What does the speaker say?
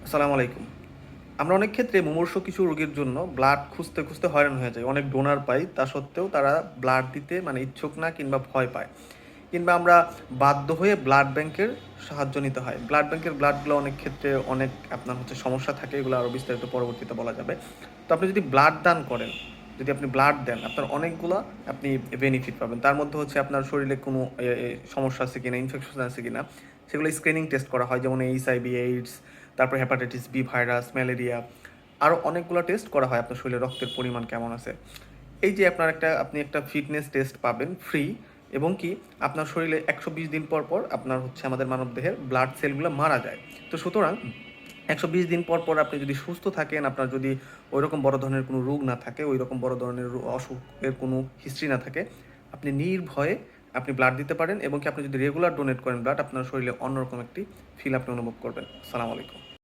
আসসালামু আলাইকুম। আমরা অনেক ক্ষেত্রে মুমূর্ষু কিছু রোগীর জন্য ব্লাড খুঁজতে, খুঁজতে হয়রান হয়ে যাই। অনেক ডোনার পাই। তা সত্ত্বেও তারা ব্লাড দিতে ইচ্ছুক না কিংবা ভয় পায়। কিংবা আমরা বাধ্য হয়ে ব্লাড ব্যাংকের সাহায্য নিতে হয়। ব্লাড ব্যাংকের ব্লাডগুলো অনেক ক্ষেত্রে অনেক আপনার সমস্যা থাকে। এগুলো আরও বিস্তারিত পরবর্তীতে বলা যাবে। তো আপনি যদি ব্লাড দান করেন, যদি আপনি ব্লাড দেন, আপনার অনেকগুলা আপনি বেনিফিট পাবেন। তার মধ্যে হচ্ছে আপনার শরীরে কোনো সমস্যা আছে কিনা, ইনফেকশন আছে কিনা, সেগুলো স্ক্রিনিং টেস্ট করা হয়। যেমন এইচআইভি, এইডস, তারপর হেপাটাইটিস বি ভাইরাস, ম্যালেরিয়া, আরও অনেকগুলো টেস্ট করা হয় আপনার শরীরে রক্তের পরিমাণ কেমন আছে। এই যে আপনি একটা ফিটনেস টেস্ট পাবেন ফ্রি, এবং কি আপনার শরীরে 120 দিন পর পর আপনার আমাদের মানবদেহের ব্লাড সেলগুলো মারা যায়। তো সুতরাং 120 দিন পর পর আপনি যদি সুস্থ থাকেন, আপনার যদি ওই রকম বড় ধরনের কোনো রোগ না থাকে, ওই রকম বড় ধরনের অসুখের কোনো হিস্ট্রি না থাকে, আপনি নির্ভয়ে আপনি ব্লাড দিতে পারেন, এবং কি আপনি যদি রেগুলার ডোনেট করেন ব্লাড, আপনার শরীরে অন্যরকম একটি ফিল আপনি অনুভব করবেন। আসসালামু আলাইকুম।